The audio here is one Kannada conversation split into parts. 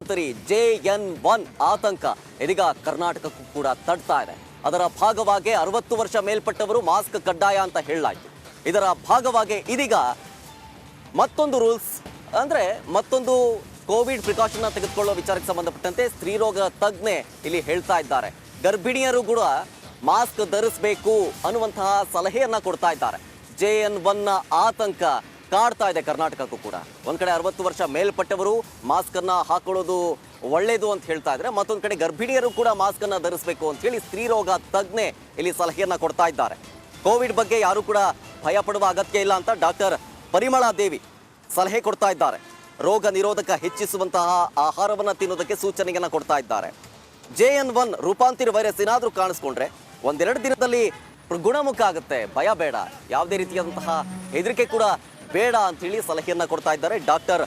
ರೂಪಾಂತರಿ JN1 ಆತಂಕ ಇದೀಗ ಕರ್ನಾಟಕಕ್ಕೂ ಕೂಡ ತಡ್ತಾ ಇದೆ. ಅದರ ಭಾಗವಾಗಿ 60 ವರ್ಷ ಮೇಲ್ಪಟ್ಟವರು ಮಾಸ್ಕ್ ಕಡ್ಡಾಯ ಅಂತ ಹೇಳಲಾಯಿತು. ಇದರ ಭಾಗವಾಗಿ ಇದೀಗ ಮತ್ತೊಂದು ರೂಲ್ಸ್ ಅಂದ್ರೆ ಮತ್ತೊಂದು ಕೋವಿಡ್ ಪ್ರಿಕಾಷನ್ ತೆಗೆದುಕೊಳ್ಳುವ ವಿಚಾರಕ್ಕೆ ಸಂಬಂಧಪಟ್ಟಂತೆ ಸ್ತ್ರೀರೋಗ ತಜ್ಞೆ ಇಲ್ಲಿ ಹೇಳ್ತಾ ಇದ್ದಾರೆ. ಗರ್ಭಿಣಿಯರು ಕೂಡ ಮಾಸ್ಕ್ ಧರಿಸಬೇಕು ಅನ್ನುವಂತಹ ಸಲಹೆಯನ್ನ ಕೊಡ್ತಾ ಇದ್ದಾರೆ. JN1 ಆತಂಕ ಕಾಡ್ತಾ ಇದೆ ಕರ್ನಾಟಕಕ್ಕೂ ಕೂಡ. ಒಂದ್ ಕಡೆ 60 ವರ್ಷ ಮೇಲ್ಪಟ್ಟವರು ಮಾಸ್ಕ್ ಅನ್ನ ಹಾಕೊಳ್ಳೋದು ಒಳ್ಳೇದು ಅಂತ ಹೇಳ್ತಾ ಇದ್ರೆ, ಮತ್ತೊಂದ್ ಕಡೆ ಗರ್ಭಿಣಿಯರು ಕೂಡ ಮಾಸ್ಕ್ ಅನ್ನ ಧರಿಸಬೇಕು ಅಂತ ಹೇಳಿ ಸ್ತ್ರೀರೋಗ ತಜ್ಞೆ ಇಲ್ಲಿ ಸಲಹೆಯನ್ನ ಕೊಡ್ತಾ ಇದ್ದಾರೆ. ಕೋವಿಡ್ ಬಗ್ಗೆ ಯಾರು ಕೂಡ ಭಯ ಪಡುವ ಅಗತ್ಯ ಇಲ್ಲ ಅಂತ ಡಾಕ್ಟರ್ ಪರಿಮಳಾ ದೇವಿ ಸಲಹೆ ಕೊಡ್ತಾ ಇದ್ದಾರೆ. ರೋಗ ನಿರೋಧಕ ಹೆಚ್ಚಿಸುವಂತಹ ಆಹಾರವನ್ನ ತಿನ್ನೋದಕ್ಕೆ ಸೂಚನೆಯನ್ನ ಕೊಡ್ತಾ ಇದ್ದಾರೆ. JN1 ರೂಪಾಂತರಿ ವೈರಸ್ ಏನಾದ್ರೂ ಕಾಣಿಸ್ಕೊಂಡ್ರೆ ಒಂದೆರಡು ದಿನದಲ್ಲಿ ಗುಣಮುಖ ಆಗುತ್ತೆ, ಭಯ ಬೇಡ, ಯಾವುದೇ ರೀತಿಯಾದಂತಹ ಹೆದರಿಕೆ ಕೂಡ ಬೇಡ ಅಂತ ಹೇಳಿ ಸಲಹೆಯನ್ನ ಕೊಡ್ತಾ ಇದ್ದಾರೆ ಡಾಕ್ಟರ್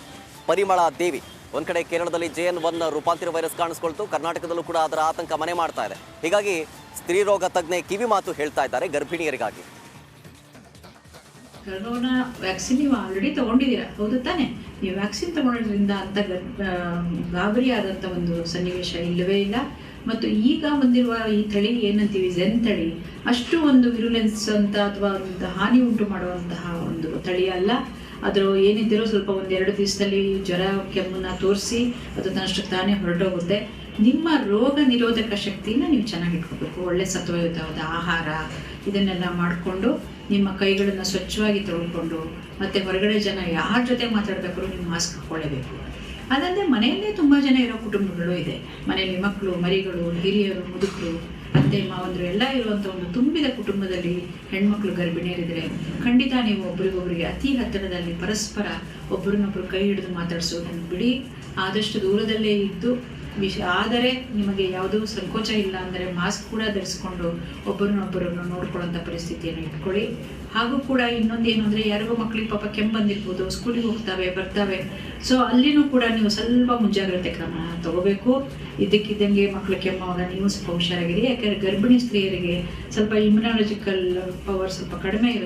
ಪರಿಮಳಾ ದೇವಿ. ಒಂದ್ ಕಡೆ ಕೇರಳದಲ್ಲಿ JN1 ರೂಪಾಂತರಿ ವೈರಸ್ ಕಾಣಿಸ್ಕೊಳ್ತು, ಕರ್ನಾಟಕದಲ್ಲೂ ಕೂಡ ಅದರ ಆತಂಕ ಮನೆ ಮಾಡ್ತಾ ಇದೆ. ಹೀಗಾಗಿ ಸ್ತ್ರೀರೋಗ ತಜ್ಞೆ ಕಿವಿ ಮಾತು ಹೇಳ್ತಾ ಇದ್ದಾರೆ ಗರ್ಭಿಣಿಯರಿಗಾಗಿ. ಕರೋನಾ ವ್ಯಾಕ್ಸಿನ್ ನೀವು ಆಲ್ರೆಡಿ ತಗೊಂಡಿದ್ದೀರಾ, ಹೌದು ತಾನೆ? ನೀವು ವ್ಯಾಕ್ಸಿನ್ ತಗೊಳ್ಳೋದ್ರಿಂದ ಅಂತ ಗಾಬರಿ ಆದಂಥ ಒಂದು ಸನ್ನಿವೇಶ ಇಲ್ಲವೇ ಇಲ್ಲ. ಮತ್ತು ಈಗ ಬಂದಿರುವ ಈ ತಳಿ ಏನಂತೀವಿ ಝೆನ್ ತಳಿ, ಅಷ್ಟು ಒಂದು ವಿರುಲೆನ್ಸ್ ಅಂತ ಅಥವಾ ಒಂದು ಹಾನಿ ಉಂಟು ಮಾಡುವಂತಹ ಒಂದು ತಳಿ ಅಲ್ಲ. ಅದರ ಏನಿದ್ದರೂ ಸ್ವಲ್ಪ ಒಂದೆರಡು ದಿವಸದಲ್ಲಿ ಜ್ವರ ಕೆಮ್ಮನ್ನ ತೋರಿಸಿ ಅದು ತನ್ನಷ್ಟಕ್ಕೆ ತಾನೇ ಹೊರಟೋಗುತ್ತೆ. ನಿಮ್ಮ ರೋಗ ನಿರೋಧಕ ಶಕ್ತಿನ ನೀವು ಚೆನ್ನಾಗಿಟ್ಕೋಬೇಕು. ಒಳ್ಳೆ ಸತ್ವಯುತವಾದ ಆಹಾರ ಇದನ್ನೆಲ್ಲ ಮಾಡಿಕೊಂಡು ನಿಮ್ಮ ಕೈಗಳನ್ನು ಸ್ವಚ್ಛವಾಗಿ ತೊಳ್ಕೊಂಡು, ಮತ್ತು ಹೊರಗಡೆ ಜನ ಯಾರ ಜೊತೆ ಮಾತಾಡಬೇಕಾದ್ರೂ ನೀವು ಮಾಸ್ಕ್ ಹಾಕ್ಕೊಳ್ಳೇಬೇಕು. ಅದಲ್ಲದೆ ಮನೆಯಲ್ಲೇ ತುಂಬ ಜನ ಇರೋ ಕುಟುಂಬಗಳು ಇದೆ. ಮನೆಯಲ್ಲಿ ಮಕ್ಕಳು, ಮರಿಗಳು, ಹಿರಿಯರು, ಮುದುಕರು, ಅತ್ತೆ ಮಾವಂದರು ಎಲ್ಲ ಇರುವಂಥ ಒಂದು ತುಂಬಿದ ಕುಟುಂಬದಲ್ಲಿ ಹೆಣ್ಮಕ್ಳು ಗರ್ಭಿಣಿಯರಿದ್ದರೆ ಖಂಡಿತ ನೀವು ಒಬ್ರಿಗೊಬ್ರಿಗೆ ಅತಿ ಹತ್ತಿರದಲ್ಲಿ ಪರಸ್ಪರ ಒಬ್ಬರನ್ನೊಬ್ಬರು ಕೈ ಹಿಡಿದು ಮಾತಾಡಿಸೋದನ್ನು ಬಿಡಿ. ಆದಷ್ಟು ದೂರದಲ್ಲೇ ಇದ್ದು ಆದರೆ ನಿಮಗೆ ಯಾವುದೂ ಸಂಕೋಚ ಇಲ್ಲ ಅಂದರೆ ಮಾಸ್ಕ್ ಕೂಡ ಧರಿಸ್ಕೊಂಡು ಒಬ್ಬರನ್ನೊಬ್ಬರನ್ನು ನೋಡ್ಕೊಳ್ಳೋಂಥ ಪರಿಸ್ಥಿತಿಯನ್ನು ಇಟ್ಕೊಳ್ಳಿ. ಹಾಗೂ ಕೂಡ ಇನ್ನೊಂದೇನು ಅಂದರೆ ಯಾರಿಗೂ ಮಕ್ಕಳಿಗೆ ಪಾಪ ಕೆಮ್ಮು ಬಂದಿರ್ಬೋದು, ಸ್ಕೂಲಿಗೆ ಹೋಗ್ತವೆ ಬರ್ತಾವೆ. ಸೊ ಅಲ್ಲಿನೂ ಕೂಡ ನೀವು ಸ್ವಲ್ಪ ಮುಂಜಾಗ್ರತೆ ಕ್ರಮ ತಗೋಬೇಕು. ಇದ್ದಕ್ಕಿದ್ದಂಗೆ ಮಕ್ಕಳು ಕೆಮ್ಮುವಾಗ ನೀವು ಸ್ವಲ್ಪ ಹುಷಾರಾಗಿರಿ. ಯಾಕಂದರೆ ಗರ್ಭಿಣಿ ಸ್ತ್ರೀಯರಿಗೆ ಸ್ವಲ್ಪ ಇಮ್ಯುನಾಲಜಿಕಲ್ ಪವರ್ ಸ್ವಲ್ಪ ಕಡಿಮೆ ಇರುತ್ತೆ.